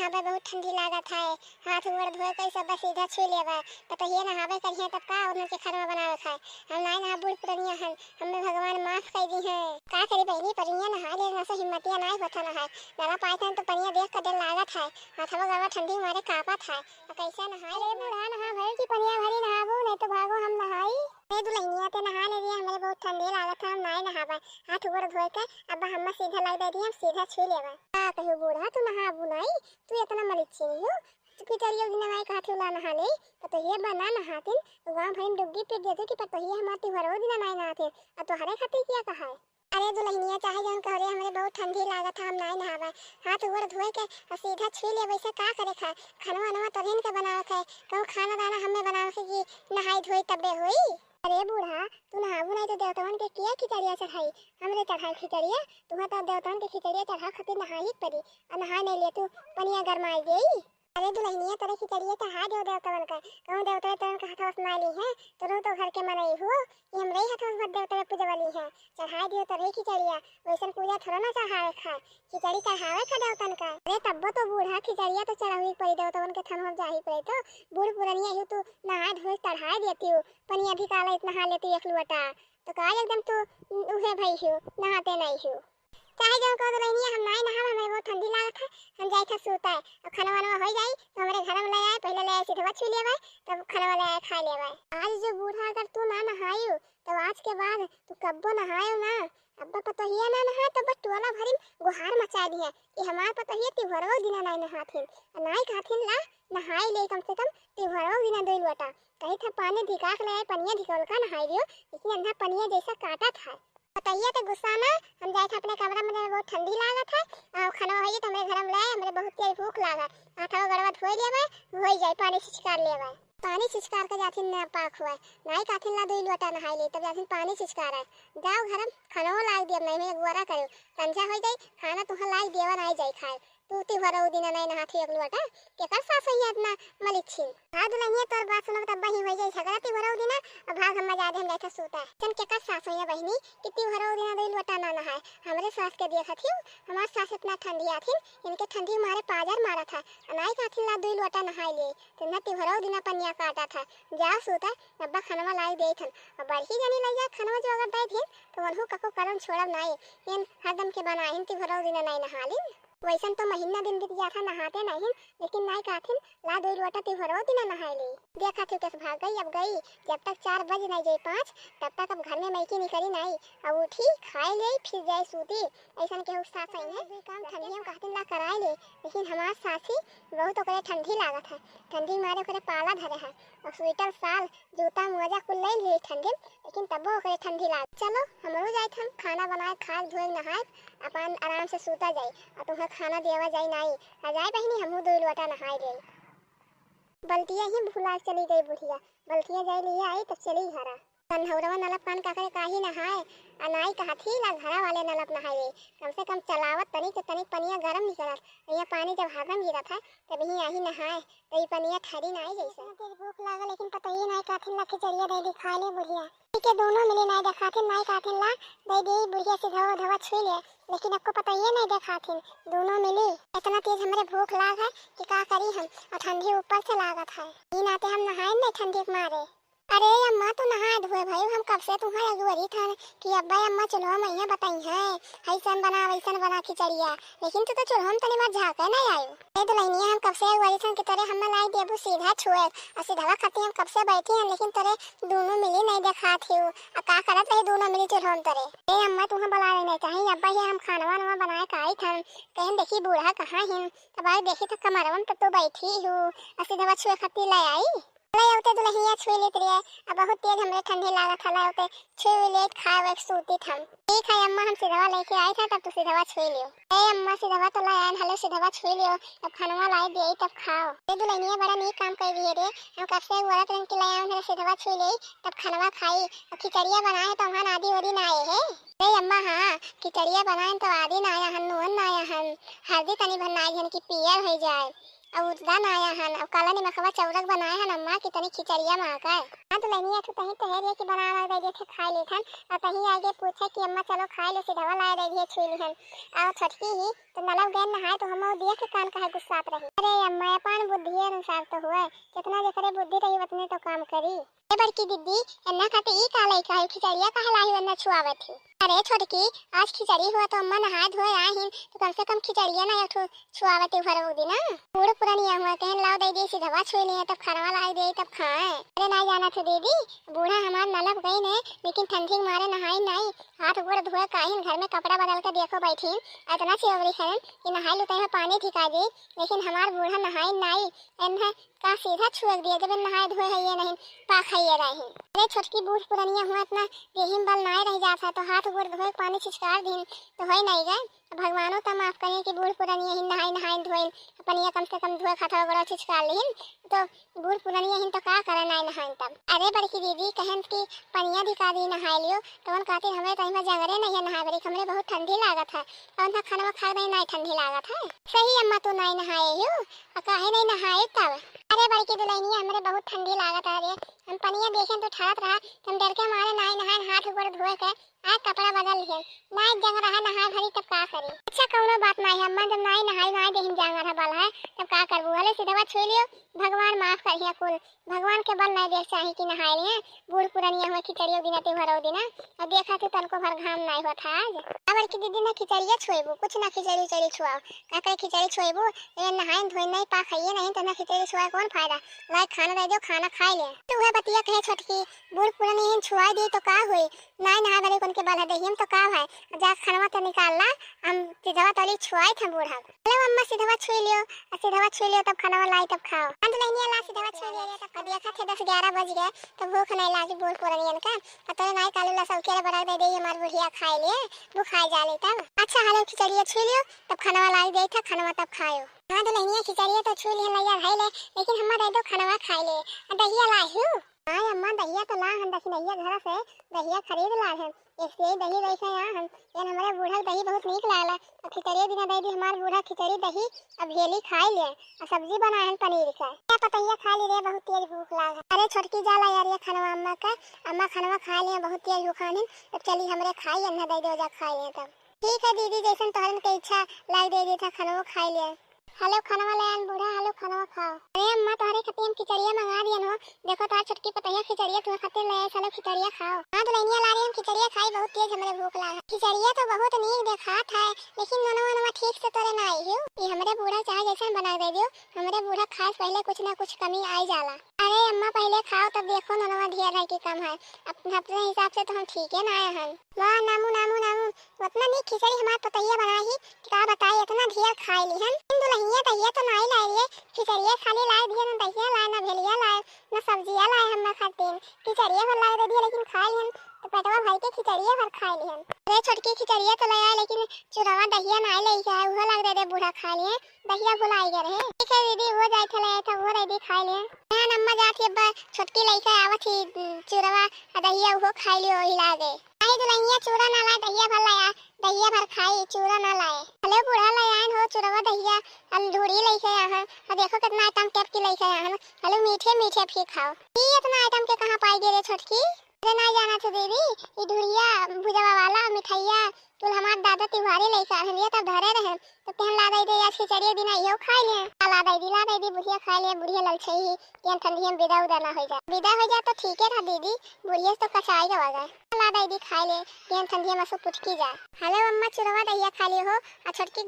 नहाबे बहुत ठंडी लागत है। हाथ गोड़ धोए के सब सीधा छू लेबे तो ये नहाबे करिए तब का उन के खाना बनावे खाए। हम नहीं नहा बूढ़ पुरनिया हैं, हमें भगवान माफ कर दी है। का करी बहनी परिया नहा ले ना, से हिम्मतिया नहीं होता नहाए। डाला पाए तो परिया देख कर डर लागत है। हाथवा गवा ठंडी मारे कापत है। कैसे नहाए रे बूढ़ा, नहा भर की परिया भरी नहाबो नहीं तो भागो हम नहाई। ए दुल्हनिया ते नहा ले रही, हमें बहुत ठंडी लागत है, हम नहीं नहाबे। हाथ गोड़ धोए के अब हम सीधा लग दे दी, हम सीधा छू लेबे। का कहियो बूढ़ा तू नहाबू नहीं, तू इतना मलिच्छी नहीं हो। तू चलियो दिन में का थुला नहा ले तो ये बना नहातिन तो गांव भर में डुग्गी पीट देते कि पर ये हमारी भरो दिन नहीं नहाते। अब तो हरे खातिर क्या कहा है। अरे दुल्हनिया चाहे जन कह रहे हमें बहुत ठंडी लागत है, हम नहीं नहाबे। हाथ गोड़ धोए के सीधा छू ले, वैसे का करे खाए। खाना वाना तोहिन के बनावे खाए, कहूं खाना दाना हमें बनावे के कि नहाई धोई तबे होई। अरे बूढ़ा तू नहाबू नहीं तो देवतावन के किया खिचड़िया चढ़ाई, हमरे चढ़ाई खिचड़िया। तुम्हें तो देवतावन के खिचड़िया चढ़ा खातिर नहाई पड़ी और नहा नहीं ले तू पनिया गरमाई गई। अरे दुल्हनिया तेरे खिचड़िया चढ़ा दो देवतावन का, कहूं देवता तेरे का हाथ माली है तो घर के मनई हो कि हम रही हाथ भर देवता पूजा वाली है। चढ़ा दियो तेरे खिचड़िया, वैसे पूजा थोड़ा ना चढ़ावे खा, खिचड़ी चढ़ावे खा देवतन का। अरे तब तो बूढ़ा खिचड़िया तो चढ़ावी पड़ी देवतावन के थन जाही पड़ी तो बूढ़ पुरनिया ही तू नहा धोए चढ़ा देती हो। पनिया भी काला इतना नहा लेती एक लोटा तो का एकदम तू उहे भई हो, नहाते नहीं हो। चाहे जो कह रही हम नहीं नहा, हमें बहुत ठंडी लागत है, हम जाए था सोता है और खाना वाना हो जाए तो हमारे घर में ले आए, पहले ले आए सीधे छू लेवे तब खाना वाला आए खा लेवे। आज जो बूढ़ा अगर तू ना नहायो तो आज के बाद तू कब्बो नहायो ना। अब्बा पतोहिया ना नहा तो बस टोला भरी गुहार मचा दी है कि हमार पतोहिया तिहरो दिन नहीं नहाथिन और नहीं खाथिन ला नहाई ले कम से कम तिहरो दिन दो लोटा। कहीं था पानी धिका के ले आए, पनिया धिकौल का नहाई दियो, लेकिन अंधा पनिया जैसा काटा था। बताइए तो गुस्सा ना, हम जाए थे अपने कमरा में, बहुत ठंडी लागत है और खाना हो तो हमारे घर में लाए, हमारे बहुत तेज भूख लागत। आटा गड़वा धोई लेवे हो जाए, पानी छिचकार लेवे, पानी छिचकार के जाथिन ना पाक हुआ नहीं काथिन ला 2 लोटा नहाई ले तब जाथिन पानी छिचकार है। जाओ घर में खाना लाग दिया नहीं मैं गुवारा करो संजा हो जाए, खाना तुहा लाग देवा नहीं जाए खाए। तू तिहरो दिन नहीं नहाथी एक लोटा के कर सास है इतना मलिच्छी। हां दुल्हनिया तोर बात सुनो तब ही हो जाए झगड़ा तिहरो दिन और भाग हम मजा दे हम बैठा सोता चन के कर सास है बहनी कि तिहरो दिन 2 लोटा ना नहाए। हमरे सास के देखत ही हमार सास इतना ठंडी आथिन, इनके ठंडी मारे पाजर मारा था नहीं काथिन ला 2 लोटा नहाई ले तो ना तिहरो दिन पनिया काटा था। जा सोता अब्बा खाना लाई दे थन और बड़ही जानी लग जा खाना जो अगर दे थे तो वनहु कको करम छोड़ब नहीं, इन हरदम के बनाहिन तिहरो दिन नहीं नहालिन। वैसन तो महीना दिन बीत जाता नहाते नहीं, लेकिन नहीं काथिन ला 2 लोटा तिहरो दिन नहाई ले। देखा थी कैसे भाग गई, अब गई जब तक 4 बज नहीं जाए 5 तब तक अब घर में मैकी निकली नहीं, अब उठी खाई ले फिर जाए सूती। ऐसा के सास आई है काम ठंडी हम कहते ला कराए ले, लेकिन हमार सासी बहुत ओकरे ठंडी लागत है, ठंडी मारे ओकरे पाला धरे है और स्वेटर साल जूता मोजा कुल ले ली ठंडी, लेकिन तब ओकरे ठंडी लाग। चलो हमरो जाए हम खाना बनाए खा धोए नहाए अपन आराम से सूता जाए और तुम्हें खाना देवा जाए नहीं आ जाए बहनी हमहु 2 लोटा नहाई ले। बल्टिया ही भुला चली गई बुढ़िया, बल्टिया जाए लिए आई तब चली घरा। नहौरवा नलप कान काकरे काही नहाए अनाई कहथी ला घरा वाले नलप नहाए, कम से कम चलावत तनी तो तनी पनिया गरम निकलत, यहाँ पानी जब हागम गिरत है तब ही आही नहाए तो ये पनिया ठहरी नहीं जैसे। तेज भूख लागल लेकिन पता ही नहीं काथिन ला खिचड़िया दे दी खा ले बुढ़िया के दोनों मिले नहीं देखाथिन नहीं काथिन ला दे दी बुढ़िया से धवा धवा छू ले, लेकिन आपको पता ही नहीं देखाथिन दोनों मिली। इतना तेज हमारे भूख लाग है कि का करी हम और ठंडी ऊपर से लागत है, इन आते हम नहाए नहीं ठंडी के मारे। अरे अम्मा तो नहा धोए भाई हम कब से तुम्हारे अगुवरी था कि अब्बा अम्मा चलो मैया बताई है ऐसन बना वैसन बना खिचड़िया, लेकिन तू तो चलो हम तनी बार झाके नहीं आयो। ए दुल्हनिया हम कब से अगुवरी था कि तेरे हम लाई देबू सीधा छुए और सीधा खाती हम कब से बैठी हैं, लेकिन तेरे दोनों मिली नहीं देखा थी और का करत रही दोनों मिली चलो हम तेरे। ए अम्मा तुम्हें बुला लेना चाहिए, अब्बा ये हम खाना वाना बनाए काई था कहीं देखी बूढ़ा कहाँ है तब आई देखी तो कमरवन तब तो बैठी हूँ और सीधा छुए खाती ले आई। लायोते दुल्हनिया छुई लेत रे अब बहुत तेज हमरे ठंडी लागत है, लायोते छुई लेत खावे सूती थम। ठीक है अम्मा हम सीधवा लेके आई था तब तू सीधवा छुई लियो। ए अम्मा सीधवा तो लाया हले सीधवा छुई लियो तब खाना लाई दे तब खाओ। ए दुल्हनिया बड़ा नीक काम कर रही है रे, हम कब से औरत रंग के लाया हूं सीधवा छुई ले तब खाना खाई और खिचड़िया बनाए तो हम आदि ओरी ना आए है। ए अम्मा हां खिचड़िया बनाए तो आदि ना आया हन नुन ना आया हन हल्दी तनी बनाई हन की पियर हो जाए अब उजदान आया हन, अब काला निमकवा चौरक बनाए हन अम्मा की तनी खिचड़िया महकाए। हाँ तो लहनिया तो तही तहरिए की बना दे थे खा लेथन और तही आगे पूछे कि अम्मा चलो खा लो सीधवा लाए दे दिए छुई लिहन। और छोटकी ही तो नलव गैन नहाए तो हम देख के कान कहे गुस्सात रही। अरे अम्मा अपन बुद्धि अनुसार तो हुए, जितना जकरे बुद्धि रही उतने तो काम करी। ए बड़की दीदी अन्ना खाते ई काले काहे खिचड़िया काहे लाई वन्ना छुआवे थी। अरे छोटकी आज खिचड़ी हुआ तो अम्मा नहा धोए आहिन तो कम से कम खिचड़िया ना एक छुआवे ती भर उदी ना। बूढ़ पुरानिया हुआ कहन लाओ दे दी सीधवा छुई लिए तब खाना लाई दे तब खाए। अरे ना जाना था दीदी, बूढ़ा हमार नलक गई ने लेकिन ठंडी मारे नहाई नहीं, हाथ गोड़ धोए काहिन घर में कपड़ा बदल के देखो बैठी इतना चिवरी खन कि नहाई लुते में पानी ठिका दी, लेकिन हमार बूढ़ा नहाई नहीं एन का सीधा छुएक दिए जब नहाए धोए है ये नहीं पाख है रही। अरे छोटकी बूढ़ पुरानिया हुआ इतना देहिम बल नहीं रह जाता तो हाथ गोड़ धोए पानी छिचकार दिन तो है नहीं गए। भगवानों तो माफ करें कि बूढ़ पुरानिया ही नहाई धोए अपन ये कम से कम धोए खाता गोड़ा छिचकार लिहिन तो बूढ़ पुरानिया ही तो का करे नहीं नहाइन तब। अरे बड़की दीदी कहन की पनिया दिखा दी नहाए लियो तो उन खातिर हमें कहीं में जंगरे नहीं है नहाए बड़ी हमरे बहुत ठंडी लागत है और उनका खाना खा नहीं ठंडी लागत है। सही अम्मा तो नहीं नहाए हो और काहे नहीं नहाए तब। अरे बड़की दुल्हनिया हमरे बहुत ठंडी लागत है रे, हम पनिया देखें तो ठहरत रहा हम डर के मारे नहीं नहाए हाथ गोड़ धोए के आ कपड़ा बदल लिए नहीं जंग रहा नहाए भरी तब का करी। अच्छा कौनो बात नहीं है अम्मा जब नहीं नहाई नहीं देहिम जंग रहा बल है तब का करबू हले सीधवा छुई लियो भगवान माफ करिए कुल भगवान के बल नहीं देख चाहे कि नहाए लिए बूढ़ पुरानिया हुआ खिचड़ियों दिन ते भरो दिन और देखा तो तनको भर घाम नहीं होता आज। अब की दीदी ना खिचड़िया छुएबू कुछ ना खिचड़ी उचड़ी छुआओ का खिचड़ी छुएबू ये नहाए धोए नहीं पा खाइए नहीं तो ना खिचड़ी छुआ कौन फायदा लाए खाना दे दो खाना खाई ले तो वह बतिया कहे छोटकी बूढ़ पुरानी छुआई दी तो का हुई नहीं नहा भरे कौन के बल है देहिम तो का है जा खाना तो निकाल ला हम सीधवा तली छुआई था बूढ़ा। हेलो अम्मा सीधवा छुई लियो तब खाना लाई तब खाओ अंत नहीं ला सीधवा छुई लियो तब देखा थे 10-11 बज गए तो भूख नहीं लागी बूढ़ पुरानियन का तो नहीं कालू ला सब के बड़ा दे दे हमार बुढ़िया खाई ले वो खाई जा ले तब। अच्छा हेलो खिचड़िया छुई लियो तब खाना लाई दे था खाना तब खाओ। हाँ तो लहनिया खिचड़िया तो छुई लिया यार है ले लेकिन हमारा दे दो खाना खाई ले दहिया लाई हूँ। हाँ अम्मा दहिया तो ला हम दहिया घर से दहिया खरीद ला है इससे दही रही से यहाँ हम यार हमारे बूढ़ा दही बहुत नीक लागला और खिचड़ी बिना दही दी हमार बूढ़ा खिचड़ी दही अब भेली खाई ले और सब्जी बनाए हैं पनीर का क्या पतैया खा ली रे बहुत तेज भूख लाग। अरे छोटकी जाला यार ये खाना अम्मा खाना खा लिए बहुत तेज भूखा नहीं तो चली हमरे खाई अन्ना दे दो जा खाई ले तब। ठीक है दीदी जैसन तोहरन के इच्छा लाई दे दी था खाना खाई ले। हेलो खाना वाले आन बूढ़ा हेलो खाना खाओ। अरे अम्मा तुम्हारे खाते हम खिचड़िया मंगा दिए हो देखो तार छुटकी पतैया खिचड़िया तुम्हारे खाते ले चलो खिचड़िया खाओ। हाँ तो लहनिया ला रही हम खिचड़िया खाई बहुत तेज हमारे भूख लगा खिचड़िया तो बहुत नीक देखात है लेकिन नोनवा ठीक से तोरे ना आई हो ये हमारे बूढ़ा चाहे जैसा बना दे दियो हमारे बूढ़ा खास पहले कुछ ना कुछ कमी आई जाला। अरे अम्मा पहले खाओ तब देखो नोनवा ढेर है कि कम है अपने हिसाब से तो हम ठीक है ना आए हैं। वाह नामू नामू नामू उतना नहीं खिचड़ी हमारे पतैया बनाई क्या बताए इतना ढेर खाई ली हम दुल्हनिया दहिया तो नहीं लाई रे खिचड़िया खाली लाई दिए ना दहिया लाए ना भेलिया लाए ना सब्जियां लाए हम ना खाते खिचड़िया भर लाई दे दिए लेकिन खाई हम तो पेटवा भाई के खिचड़िया भर खाई ली हम। अरे छोटकी खिचड़िया तो लाया लेकिन चुरावा दहिया नहीं ले गया वो लग दे बूढ़ा खा लिए दहिया भुलाई गए रहे। ठीक है दीदी वो जाए थे लाया था वो रेडी खाई लिए मैं अम्मा जाती अब छोटकी लइका आवत ही चुरावा दहिया वो खाई लियो हिला दे नहीं दुल्हनिया चूरा ना लाए दहिया भर लाया दहिया भर खाई चूरा ना लाए। हेलो बूढ़ा लाए हो चूरवा दहिया हम धूड़ी लेके यहाँ और देखो कितना आइटम टेप की लेके यहाँ हेलो मीठे मीठे भी खाओ ये इतना आइटम के कहाँ पाई दे रे छोटकी। अरे नहीं जाना था दीदी ये धुड़िया भुजवा वाला मिठाइया तुल हमार दादा तिवारी लेके आए हैं तब धरे रहे तो कहन ला दे आज खिचड़ी दिन आइयो खाई ले ला दे बुढ़िया खाई ले बुढ़िया ललछई ही कि ठंडी में विदा उदा ना हो जाए तो ठीक है था दीदी बुढ़िया तो कचाई गवा जाए ला दे खाई ले कि ठंडी में सब पुटकी जाए। हेलो अम्मा चुरवा दहिया खा ली हो और छोटकी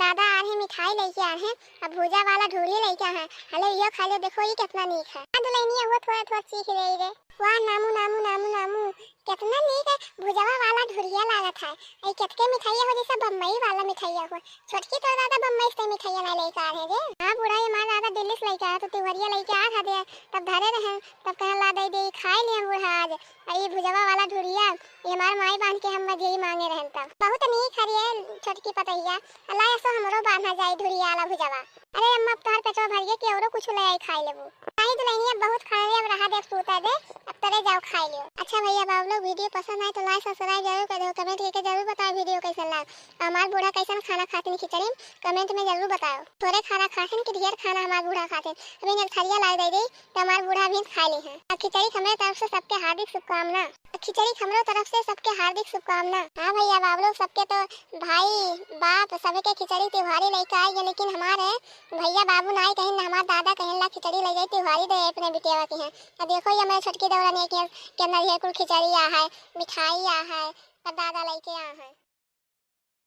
दादा आ रहे मिठाई लेके आए हैं और भुजा वाला धूड़ी लेके आए हैं हेलो ये खा लो देखो ये कितना नीक है दुल्हनिया वो थोड़ा सीख रही रे वाह नामू नामू नामू नामू कितना नीक है भुजवा वाला धुरिया लागत है ये कितके मिठाइया हो जैसे बम्बई वाला मिठाइया हो छोटकी तो दादा बम्बई से मिठाइया ना लेके आ रहे रे। हाँ बुढ़ा ये मां दादा दिल्ली से लेके आया तो तिवरिया लेके आ था दे तब धरे रहे तब कहन ला दे खाई लिए बूढ़ा आज ये भुजवा वाला धुरिया ये हमार माई बांध के हम यही मांगे रहन तब बहुत नीक हरिये छोटकी पतैया अल्लाह ऐसा हमरो बांधा जाए धुरिया वाला भुजवा। अरे अम्मा तोहर पेटवा भरिए कि औरो कुछ ले आई खाई लेबू नहीं नहीं दुल्हनिया बहुत खाना रे, अब रहा दे, अब सूता दे, अब तले जाओ खाई लियो। अच्छा भैया बाबू लोग, वीडियो पसंद आए तो लाइक सब्सक्राइब जरूर कर दो, कमेंट करके जरूर बताओ वीडियो कैसा लगा। हमार बूढ़ा कैसन खाना खातिन खिचड़ी कमेंट में जरूर बताओ। थोड़े खाना खातिन कि ढेर खाना हमार बूढ़ा खातिन? अभी एक थरिया ला दे दी तो हमार बूढ़ा भी खा ली है। अब खिचड़ी हमारे तरफ से सबके हार्दिक शुभकामना। खिचड़ी हमरो तरफ से सबके हार्दिक शुभकामना। हाँ भैया बाबू लोग, सबके तो भाई बाप सबके खिचड़ी त्योहारी लेके आएंगे, लेकिन हमारे भैया बाबू ना ही कहीं, हमारे दादा कहीं ला खिचड़ी ले गई त्योहारी दे अपने बिटिया की है। अब देखो ये मेरे छोटकी दौरा ने के अंदर ये कुल खिचड़ी आ है, मिठाई आ है, और दादा लेके आ है।